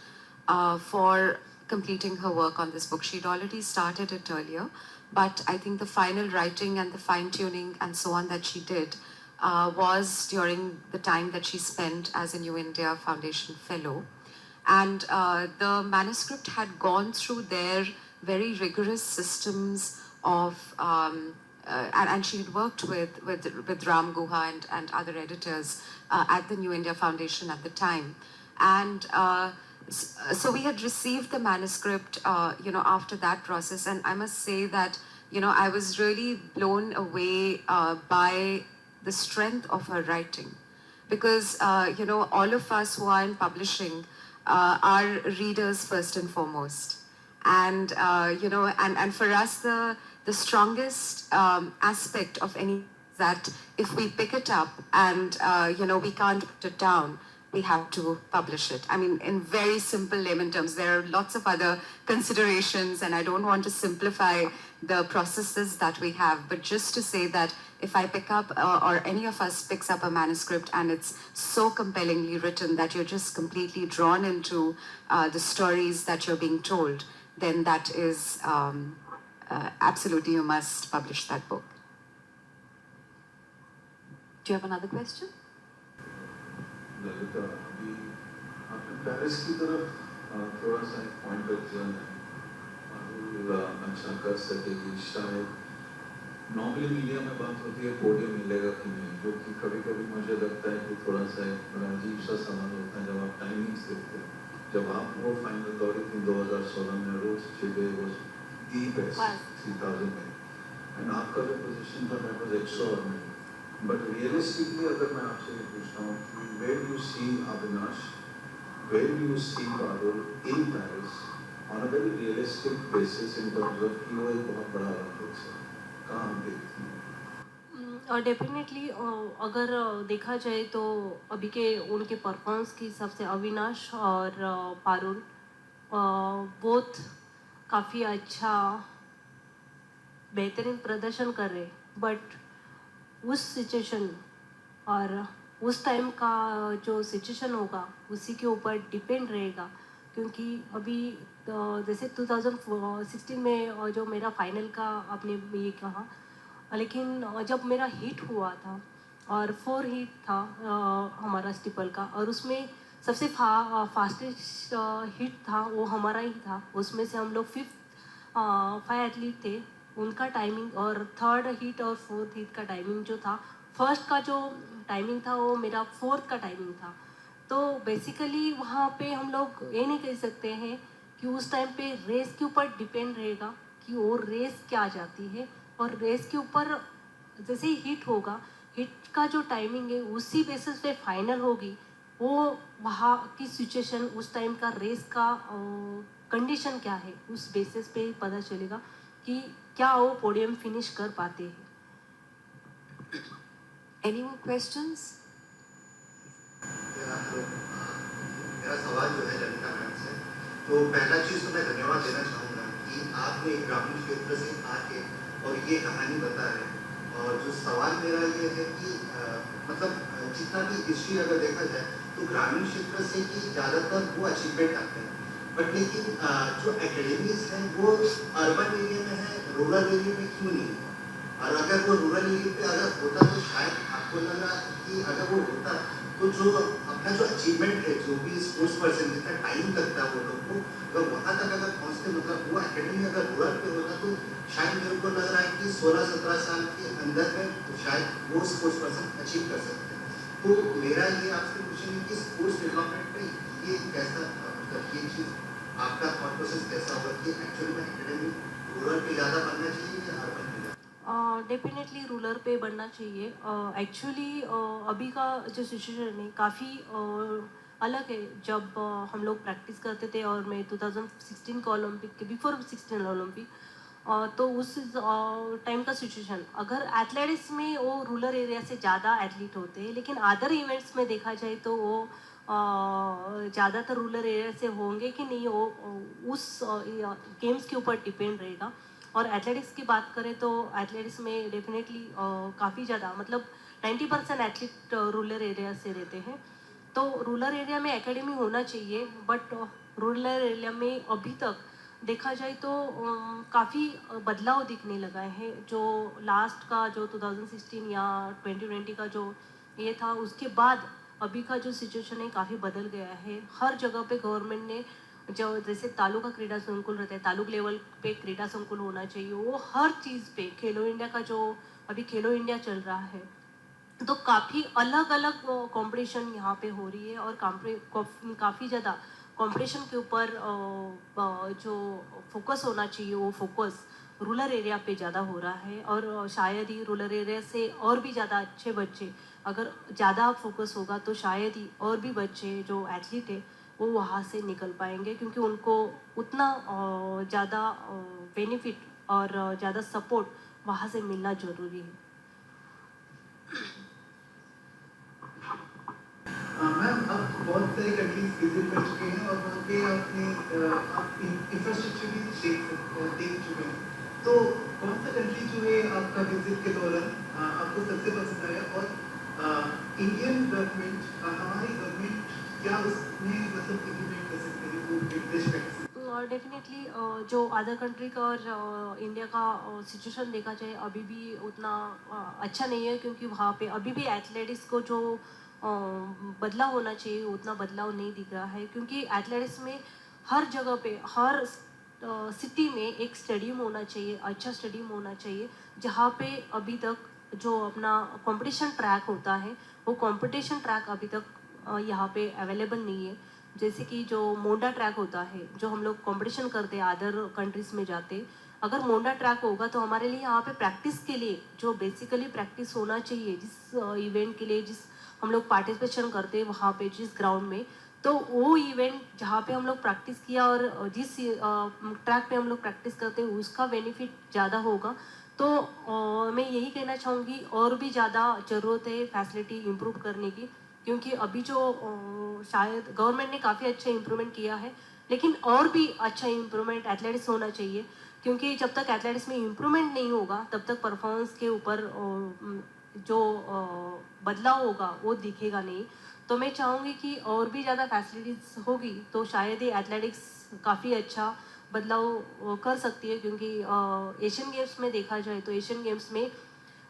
for completing her work on this book. She'd already started it earlier, but I think the final writing and the fine tuning and so on that she did was during the time that she spent as a New India Foundation fellow. And the manuscript had gone through their very rigorous systems of, and she'd worked with Ram Guha and other editors at the New India Foundation at the time. And so we had received the manuscript, after that process. And I must say that, I was really blown away by the strength of her writing. Because, all of us who are in publishing are readers first and foremost. And, and for us, the strongest aspect of any that if we pick it up and, we can't put it down, we have to publish it. I mean, in very simple layman terms, there are lots of other considerations, and I don't want to simplify the processes that we have, but just to say that if I pick up, or any of us picks up a manuscript and it's so compellingly written that you're just completely drawn into the stories that you're being told, then that is absolutely, you must publish that book. Do you have another question? Lalita, अभी आपने Paris की तरफ थोड़ा सा एक point रखा है, अच्छा कर सकेगी शायद। नॉर्मली मीडिया में बात होती है पोडियम मिलेगा कि नहीं, जो कि कभी कभी मुझे लगता है कि थोड़ा सा एक बड़ा अजीब सा सवाल होता है जब आप टाइमिंग्स देखते हैं। जब आप वो फाइनल दौड़ी थी 2016 में, रोज चिड़े वाज दी बेस्ट 3000 में, एंड आपका जो पोजीशन था that was extraordinary. But realistically अगर मैं आपसे ये पूछता हूँ कि where do you see Avinash, where do you see Parul in Paris on a very realistic basis in terms of कि वो एक बहुत बड़ा आर्टिस्ट है, कहाँ हम देखते हैं? और डेफिनेटली अगर देखा जाए तो अभी के उनके परफॉर्मेंस के हिसाब से अविनाश और पारुल बोथ काफ़ी अच्छा बेहतरीन प्रदर्शन कर रहे, बट उस सिचुएशन और उस टाइम का जो सिचुएशन होगा उसी के ऊपर डिपेंड रहेगा। क्योंकि अभी जैसे 2016 में जो मेरा फाइनल का आपने ये कहा, लेकिन जब मेरा हिट हुआ था और 4 हिट था हमारा स्टिपल का, और उसमें सबसे फास्टेस्ट हिट था वो हमारा ही था। उसमें से हम लोग 5 एथलीट थे, उनका टाइमिंग और 3rd हिट और 4th हिट का टाइमिंग जो था, फर्स्ट का जो टाइमिंग था वो मेरा 4th का टाइमिंग था। तो बेसिकली वहाँ पे हम लोग ये नहीं कह सकते हैं कि उस टाइम पे रेस के ऊपर डिपेंड रहेगा कि वो रेस क्या जाती है, और रेस के ऊपर जैसे ही हिट होगा, हिट का जो टाइमिंग है उसी बेसिस पे फाइनल होगी। वो वहाँ की सिचुएशन, उस टाइम का रेस का कंडीशन क्या है, उस बेसिस पे ही पता चलेगा कि क्या वो पोडियम फिनिश कर पाते हैं। Any more questions? मेरा सवाल जो है ललिता मैम से, तो पहला चीज़ तो मैं धन्यवाद देना चाहूँगा कि आपने ग्रामीण क्षेत्र से आके और ये कहानी बता रहे हैं। और जो सवाल मेरा ये है कि जितना भी हिस्ट्री अगर देखा जाए तो ग्रामीण क्षेत्र से ही ज़्यादातर वो अचीवमेंट आते हैं, बट लेकिन जो एकेडमीज हैं वो अर्बन एरिया में है, रूरल एरिया में क्यों नहीं है? और अगर वो रूरल एरिया पे अगर होता तो शायद आपको लग रहा कि अगर वो होता तो जो अपना जो अचीवमेंट है, जो भी स्पोर्ट्स पर्सन जितना टाइम लगता है वो लोग को, अगर वहाँ तक अगर पहुँचते, मतलब वो एकेडमी अगर रूरल पे होता तो शायद मेरे को लग रहा है कि 16-17 साल के अंदर में तो शायद वो स्पोर्ट्स पर्सन अचीव कर सकते हैं। तो मेरा ये आपसे क्वेश्चन है कि स्पोर्ट्स डेवलपमेंट में ये कैसा, मतलब ये चीज़ आपका थॉट प्रोसेस कैसा होगा कि एक्चुअली में एकेडमी रूरल पे ज़्यादा बनना चाहिए या अर्बन पे? डेफिनेटली रूरल पे बढ़ना चाहिए। एक्चुअली अभी का जो सिचुएशन है काफ़ी अलग है। जब हम लोग प्रैक्टिस करते थे और मैं 2016 का ओलंपिक के बिफोर 16 ओलंपिक, तो उस टाइम का सिचुएशन, अगर एथलेटिक्स में वो रूरल एरिया से ज़्यादा एथलीट होते हैं, लेकिन अदर इवेंट्स में देखा जाए तो वो ज़्यादातर रूरल एरिया से होंगे कि नहीं, वो उस गेम्स के ऊपर डिपेंड रहेगा। और एथलेटिक्स की बात करें तो एथलेटिक्स में डेफिनेटली काफ़ी ज़्यादा, मतलब 90% एथलीट रूरल एरिया से रहते हैं। तो रूरल एरिया में एकेडमी होना चाहिए, बट रूरल एरिया में अभी तक देखा जाए तो काफ़ी बदलाव दिखने लगा है। जो लास्ट का जो 2016 या 2020 का जो ये था, उसके बाद अभी का जो सिचुएशन है काफ़ी बदल गया है। हर जगह पे गवर्नमेंट ने जो जैसे तालुका क्रीड़ा संकुल रहता है, तालुक लेवल पे क्रीड़ा संकुल होना चाहिए, वो हर चीज़ पे खेलो इंडिया का जो अभी खेलो इंडिया चल रहा है, तो काफ़ी अलग अलग कंपटीशन यहाँ पे हो रही है। और काफ़ी ज़्यादा कंपटीशन के ऊपर जो फोकस होना चाहिए वो फोकस रूरल एरिया पे ज़्यादा हो रहा है। और शायद ही रूरल एरिया से और भी ज़्यादा अच्छे बच्चे, अगर ज़्यादा फोकस होगा तो शायद ही और भी बच्चे जो एथलीट है वो वहाँ से निकल पाएंगे, क्योंकि उनको उतना ज़्यादा बेनिफिट और ज़्यादा सपोर्ट वहाँ से मिलना ज़रूरी है। मैम, आप बहुत सारी कंट्रीज विजिट कर चुके हैं और वहाँ पे आपने इंफ्रास्ट्रक्चर भी देख चुके हैं, तो कौन सा कंट्री जो है आपका विजिट के दौरान आपको सबसे पसंद आया? और इंडियन गवर्नमेंट, हमारी गवर्नमेंट क्या उसमें मतलब इम्प्लीमेंट कर सकते हैं वो बेस्ट प्रैक्टिस? और डेफिनेटली जो अदर कंट्री का और इंडिया का सिचुएशन देखा जाए अभी भी उतना अच्छा नहीं है, क्योंकि वहाँ पे अभी भी एथलेटिक्स को जो बदलाव होना चाहिए उतना बदलाव नहीं दिख रहा है। क्योंकि एथलेटिक्स में हर जगह पे, हर सिटी में एक स्टेडियम होना चाहिए, अच्छा स्टेडियम होना चाहिए, जहाँ पे अभी तक जो अपना कंपटीशन ट्रैक होता है वो कंपटीशन ट्रैक अभी तक यहाँ पे अवेलेबल नहीं है। जैसे कि जो मोंडा ट्रैक होता है, जो हम लोग कंपटीशन करते हैं अदर कंट्रीज़ में जाते, अगर मोंडा ट्रैक होगा तो हमारे लिए यहाँ पे प्रैक्टिस के लिए जो बेसिकली प्रैक्टिस होना चाहिए, जिस इवेंट के लिए जिस हम लोग पार्टिसिपेशन करते हैं वहाँ पे जिस ग्राउंड में, तो वो इवेंट जहाँ पे हम लोग प्रैक्टिस किया और जिस ट्रैक पे हम लोग प्रैक्टिस करते हैं उसका बेनिफिट ज़्यादा होगा। तो मैं यही कहना चाहूँगी, और भी ज़्यादा ज़रूरत है फैसिलिटी इम्प्रूव करने की, क्योंकि अभी जो शायद गवर्नमेंट ने काफ़ी अच्छा इम्प्रूवमेंट किया है, लेकिन और भी अच्छा इम्प्रूवमेंट एथलेटिक्स होना चाहिए। क्योंकि जब तक एथलेटिक्स में इम्प्रूवमेंट नहीं होगा तब तक परफॉर्मेंस के ऊपर जो बदलाव होगा वो दिखेगा नहीं। तो मैं चाहूँगी कि और भी ज़्यादा फैसिलिटीज़ होगी तो शायद ही एथलेटिक्स काफ़ी अच्छा बदलाव कर सकती है। क्योंकि एशियन गेम्स में देखा जाए तो एशियन गेम्स में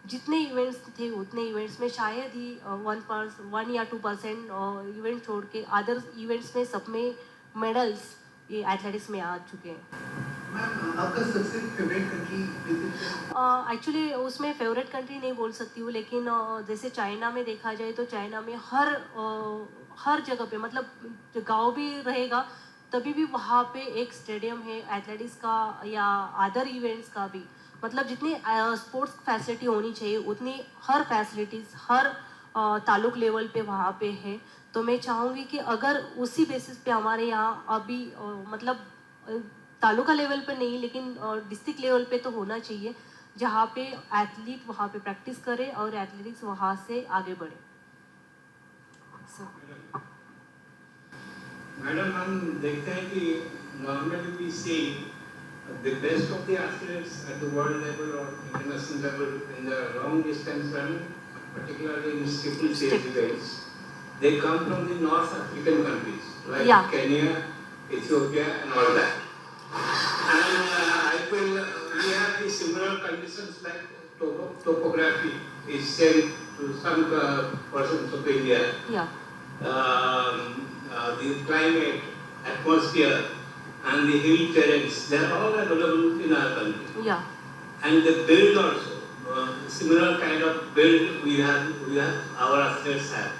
जितने इवेंट्स थे उतने इवेंट्स में शायद ही 1 या 2% इवेंट छोड़ के अदर इवेंट्स में सब में मेडल्स ये एथलेटिक्स में आ चुके हैं। मैम, आपका सबसे फेवरेट कंट्री विजिट है? एक्चुअली उसमें फेवरेट कंट्री नहीं बोल सकती हूँ, लेकिन जैसे चाइना में देखा जाए तो चाइना में हर जगह पे, मतलब जो गांव भी रहेगा तभी भी वहाँ पे एक स्टेडियम है एथलेटिक्स का या अदर इवेंट्स का भी। मतलब जितनी स्पोर्ट्स फैसिलिटी होनी चाहिए उतनी हर फैसिलिटीज़ हर तालुक लेवल पे वहाँ पे है। तो मैं चाहूँगी कि अगर उसी बेसिस पे हमारे यहाँ अभी मतलब तालुका लेवल पे नहीं लेकिन डिस्ट्रिक्ट लेवल पे तो होना चाहिए, जहाँ पे एथलीट वहाँ पे प्रैक्टिस करे और एथलेटिक्स वहाँ से आगे बढ़े। मैडम, हम देखते हैं कि normally we see the best of the athletes at the world level or international level in the long distance run particularly in steeplechase events, they come from the North African countries like Yeah. Kenya, Ethiopia, and all that. And I feel we have the similar conditions like topography is same to some portions of India. Yeah. The climate, atmosphere, and the hill terrains, they are all available in our country. Yeah. And the build also, similar kind of build we have our athletes have.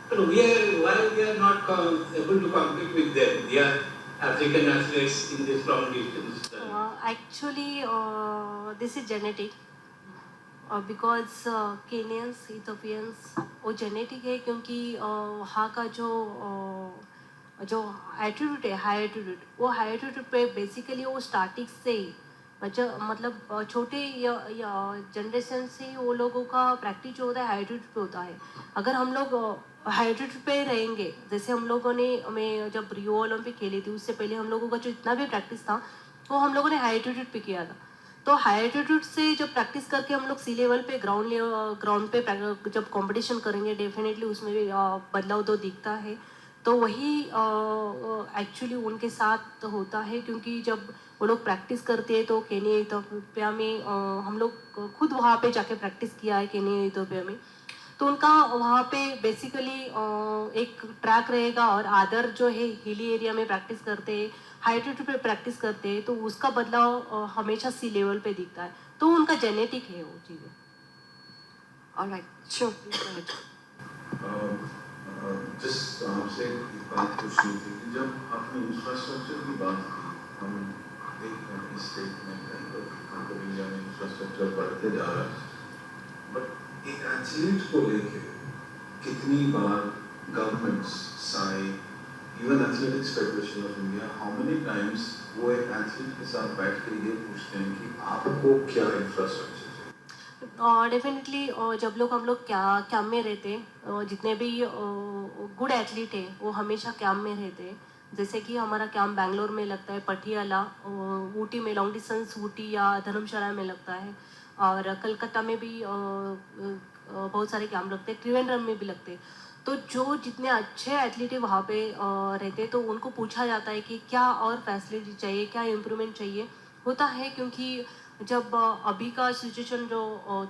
But why we are not able to compete with them? They are African athletes in this long distance. Actually, this is genetic. Because Kenyans, Ethiopians, वो genetic है क्योंकि वहाँ का जो attitude है, high attitude, वो high attitude पे basically वो स्टार्टिंग से ही मतलब छोटे जनरेशन से ही वो लोगों का प्रैक्टिस जो होता है हाई एटीट्यूड पे होता है. अगर हम लोग हाई एटीट्यूड पे रहेंगे, जैसे हम लोगों ने मैं जब रियो ओलंपिक खेली थी उससे पहले हम लोगों का जो इतना भी प्रैक्टिस था वो हम लोगों ने हाई एटीट्यूड पे किया था. तो हाई एटीट्यूड से जब प्रैक्टिस करके हम लोग सी लेवल पे ग्राउंड पे जब कंपटीशन करेंगे डेफिनेटली उसमें भी बदलाव तो दिखता है. तो वही एक्चुअली उनके साथ होता है क्योंकि जब वो लोग प्रैक्टिस करते हैं तो केन्या इथियोपिया में हम लोग खुद वहाँ पे जाके प्रैक्टिस किया है केन्या इथियोपिया में. तो उनका वहाँ पे बेसिकली एक ट्रैक रहेगा और अदर जो है हिली एरिया में प्रैक्टिस करते हैं, हाई एटीट्यूड पे प्रैक्टिस करते हैं, तो उसका बदलाव हमेशा सी लेवल पे दिखता है. तो उनका जेनेटिक है वो चीज़ें. Alright, sure. जिस आपसे एक बात पूछनी थी कि जब आपने इंफ्रास्ट्रक्चर की बात की, हम देख रहे हैं इस स्टेट में इंडिया में इंफ्रास्ट्रक्चर बढ़ते जा रहा है, बट एक एथलीट को लेके कितनी बार governments, SAI, even athletics federation of India, how many times वो एक एथलीट के साथ बैठ कर ये पूछते हैं कि आपको क्या इंफ्रास्ट्रक्चर डेफिनेटली जब हम लोग कैंप में रहते, जितने भी गुड एथलीट है वो हमेशा कैंप में रहते. जैसे कि हमारा कैंप बैंगलोर में लगता है, पटियाला, ऊटी में लॉन्ग डिस्टेंस ऊटी या धर्मशाला में लगता है, और कलकत्ता में भी बहुत सारे कैंप लगते हैं, त्रिवेंद्रम में भी लगते हैं. तो जो जितने अच्छे एथलीट है वहाँ पे रहते तो उनको पूछा जाता है कि क्या और फैसिलिटी चाहिए, क्या इम्प्रूवमेंट चाहिए होता है. क्योंकि जब अभी का सिचुएशन जो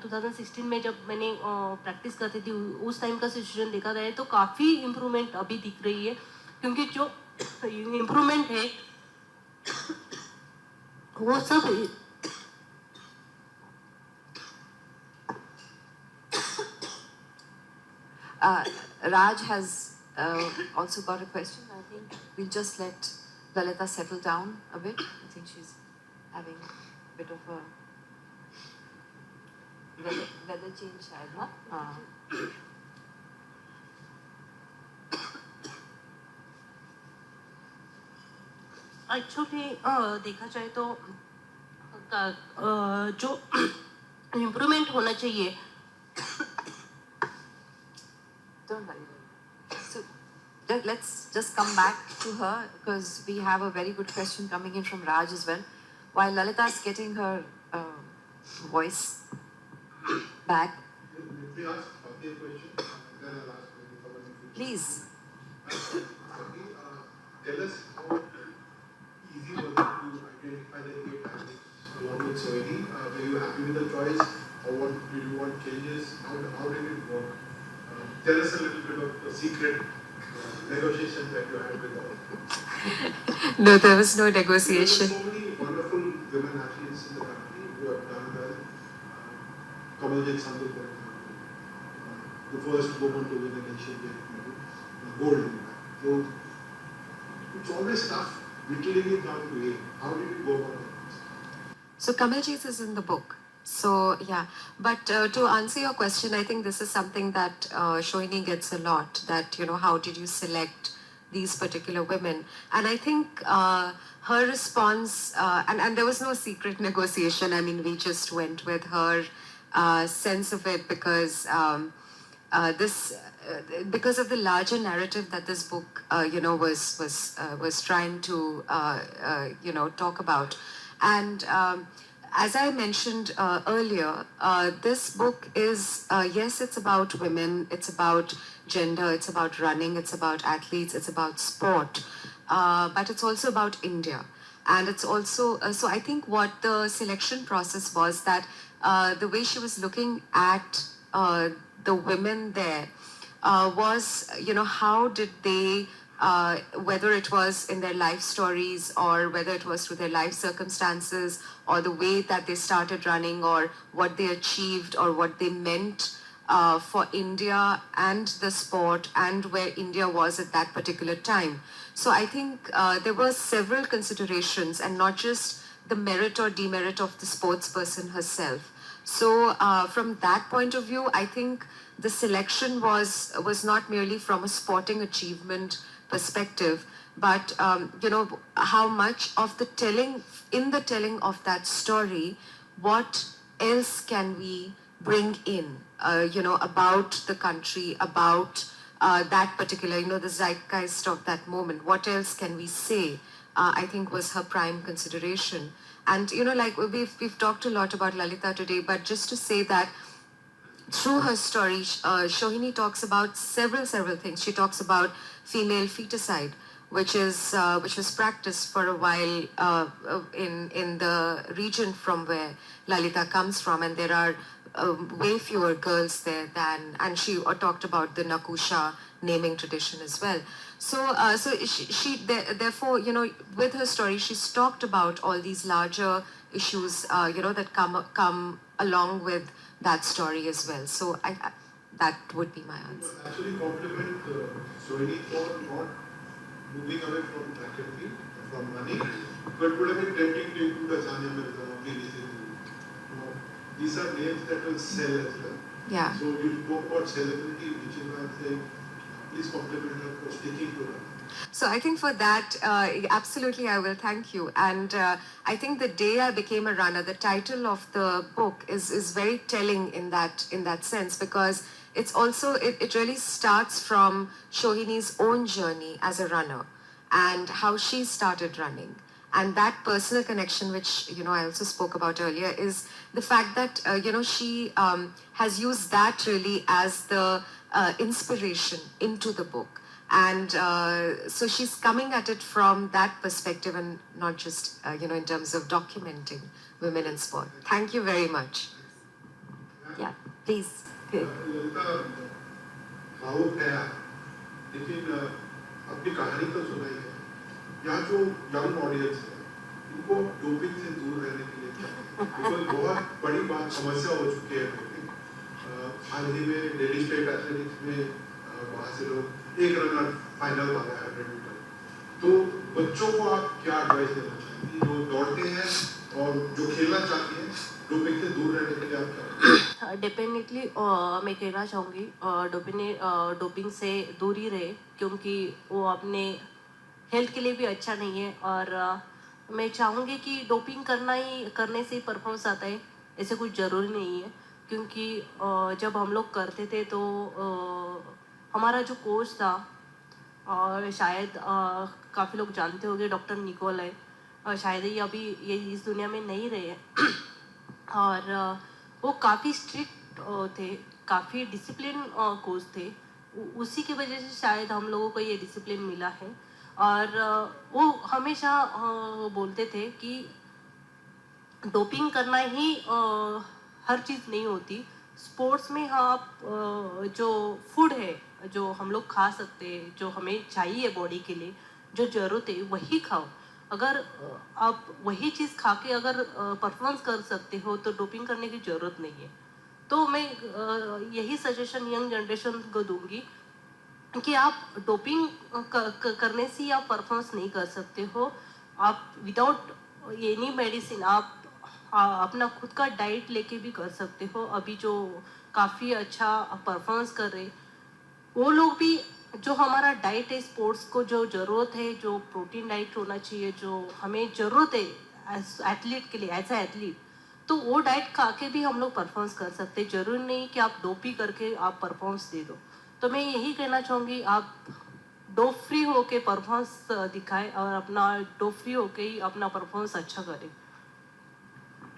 2016 में जब मैंने प्रैक्टिस करती थी उस टाइम का सिचुएशन देखा जाए तो काफ़ी इम्प्रूवमेंट अभी दिख रही है. क्योंकि जो इम्प्रूवमेंट है वो सब Raj has also got a question. I think we'll just let Lalita settle down a bit. I think she's having a bit of a weather change, huh? Actually देखा जाए तो जो इम्प्रूवमेंट होना चाहिए. Don't worry. So let's just come back to her because we have a very good question coming in from Raj as well. While Lalita is getting her voice back. Let me ask Swati a question, then I'll ask you. Please. Tell us how easy was it to identify the 8 athletes along with Sohini? Were you happy with the choice, or what did you want changes? How did it work? Tell us a little bit of the secret negotiations that you had with them. No, there was no negotiation. There were so many wonderful women athletes in the country who have done well. Kamalji Sandhu, for example, the first woman to win an Asian Games medal, gold in fact. So it's always tough, literally down to A. How did you go about it? So Kamaljeet is in the book. So yeah, but to answer your question, I think this is something that Sohini gets a lot, that, you know, how did you select these particular women? And I think her response, and there was no secret negotiation. I mean, we just went with her sense of it because because of the larger narrative that this book, you know, was trying to, you know, talk about. And as I mentioned earlier, this book is, yes, it's about women, it's about gender, it's about running, it's about athletes, it's about sport, but it's also about India. And it's also, so I think what the selection process was that the way she was looking at the women there was, how did they, whether it was in their life stories or whether it was through their life circumstances or the way that they started running or what they achieved or what they meant for India and the sport and where India was at that particular time. So I think there were several considerations and not just the merit or demerit of the sports person herself. So from that point of view, I think the selection was not merely from a sporting achievement perspective, but how much of the telling of that story, what else can we bring in, about the country, about that particular, the zeitgeist of that moment. What else can we say? I think was her prime consideration. And like we've talked a lot about Lalita today, but just to say that through her story, Sohini talks about several things. She talks about female feticide, which was practiced for a while in the region from where Lalita comes from, and there are way fewer girls there than, and she talked about the Nakusha naming tradition as well. So she therefore, with her story, she's talked about all these larger issues, that come along with that story as well. So that would be my answer. Actually, compliment Sohini for not moving away from activity, from money, but would have been tempting to include a Chania Mirza, these are names that will sell as well. Yeah. So you spoke about celebrity, which is why I'm saying, please compliment her for sticking to that. So I think for that, absolutely I will thank you. And I think The Day I Became a Runner, the title of the book is very telling in that sense, because it's also, it really starts from Sohini's own journey as a runner and how she started running. And that personal connection, which, I also spoke about earlier, is the fact that, she has used that really as the inspiration into the book. And so she's coming at it from that perspective and not just, in terms of documenting women in sport. Thank you very much. Yeah, please. Lalita भावुक है आप, लेकिन अपनी कहानी तो सुनाई है। यहाँ जो यंग ऑडियंस है, इनको डोपिंग से दूर रहने के लिए कोई बहुत बड़ी बात समस्या हो चुकी है डोपिंग। हाल ही में दिल्ली स्टेट एथलेटिक्स में वहाँ से लोग एक रनर फाइनल आ गया 100 मीटर। तो बच्चों को आप क्या एडवाइस देना चाहेंगे जो दौड़ते हैं और जो खेलना चाहते हैं, डोपिंग से दूर रहने के लिए आप क्या? डेफिनेटली मैं कहना चाहूँगी डोपिंग से दूर ही रहे, क्योंकि वो अपने हेल्थ के लिए भी अच्छा नहीं है। और मैं चाहूँगी कि डोपिंग करने से ही परफॉर्मेंस आता है, ऐसे कुछ ज़रूरी नहीं है। क्योंकि जब हम लोग करते थे तो हमारा जो कोच था, और शायद काफ़ी लोग जानते होंगे, डॉक्टर निकोल है, शायद ये इस दुनिया में नहीं रहे हैं। और वो काफ़ी स्ट्रिक्ट थे, काफ़ी डिसिप्लिन कोच थे। उसी की वजह से शायद हम लोगों को ये डिसिप्लिन मिला है। और वो हमेशा बोलते थे कि डोपिंग करना ही हर चीज़ नहीं होती। स्पोर्ट्स में आप जो फूड है, जो हम लोग खा सकते हैं, जो हमें चाहिए बॉडी के लिए, जो ज़रूरत है वही खाओ। अगर आप वही चीज़ खा के अगर परफॉर्मेंस कर सकते हो तो डोपिंग करने की ज़रूरत नहीं है। तो मैं यही सजेशन यंग जनरेशन को दूंगी कि आप डोपिंग करने से ही आप परफॉर्मेंस नहीं कर सकते हो। आप विदाउट एनी मेडिसिन आप अपना खुद का डाइट लेके भी कर सकते हो। अभी जो काफ़ी अच्छा परफॉर्मेंस कर रहे वो लोग भी, जो हमारा डाइट है स्पोर्ट्स को जो ज़रूरत है, जो प्रोटीन डाइट होना चाहिए, जो हमें ज़रूरत है एथलीट के लिए, एज ए एथलीट, तो वो डाइट खा के भी हम लोग परफॉर्मेंस कर सकते हैं। ज़रूरी नहीं कि आप डोपी करके आप परफॉर्मेंस दे दो। तो मैं यही कहना चाहूँगी, आप डोप फ्री होके परफॉर्मेंस दिखाएं और अपना डोप फ्री होके ही अपना परफॉर्मेंस अच्छा करें।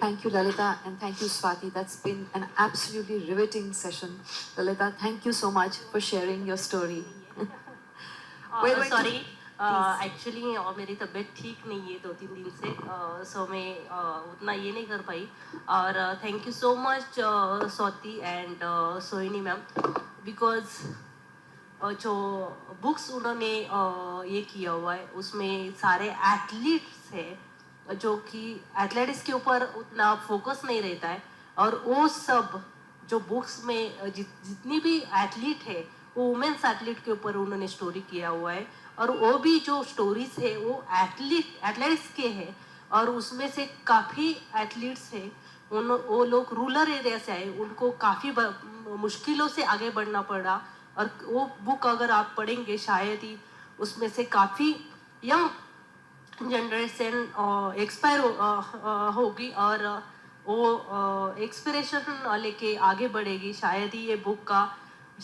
Thank you, Lalita, and thank you, Swati. That's been an absolutely riveting session. Lalita, thank you so much for sharing your story. Sorry actually मेरी तबीयत ठीक नहीं है 2-3 दिन से सो मैं उतना ये नहीं कर पाई और thank you so much Swati and Sohini ma'am because जो बुक्स उन्होंने ये किया हुआ है उसमें सारे एथलीट्स है जो कि एथलेटिक्स के ऊपर उतना फोकस नहीं रहता है और वो सब जो बुक्स में जितनी भी एथलीट है वो वुमेन्स एथलीट के ऊपर उन्होंने स्टोरी किया हुआ है और वो भी जो स्टोरीज है वो एथलेटिक्स के हैं और उसमें से काफ़ी एथलीट्स है वो लोग रूरल एरिया से आए उनको काफ़ी मुश्किलों से आगे बढ़ना पड़ा और वो बुक अगर आप पढ़ेंगे शायद ही उसमें से काफ़ी यंग जनरेशन एक्सपायर होगी और वो एक्सपिरेशन लेके आगे बढ़ेगी शायद ही ये बुक का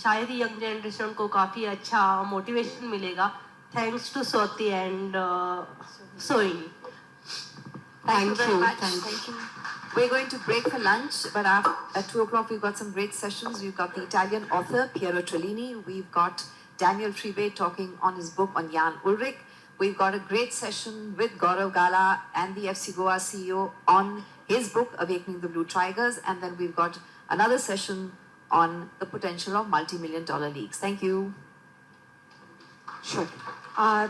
शायद ही यंग जनरेशन को काफ़ी अच्छा मोटिवेशन मिलेगा thanks to Swati and Sohini Thank you. Thank you. We're going to break for lunch, but at 2 o'clock we've got some great sessions. We've got the Italian author Piero Trellini. We've got Daniel Tribe talking on his book on Jan Ulrich. We've got a great session with Gaurav Gala and the FC Goa CEO on his book Awakening the Blue Tigers. And then we've got another session on the potential of multi-million-dollar leagues. Thank you. Sure.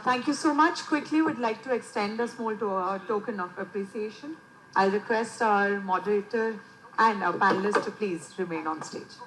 Thank you so much. Quickly, we'd like to extend a small token of appreciation. I'll request our moderator and our panelists to please remain on stage.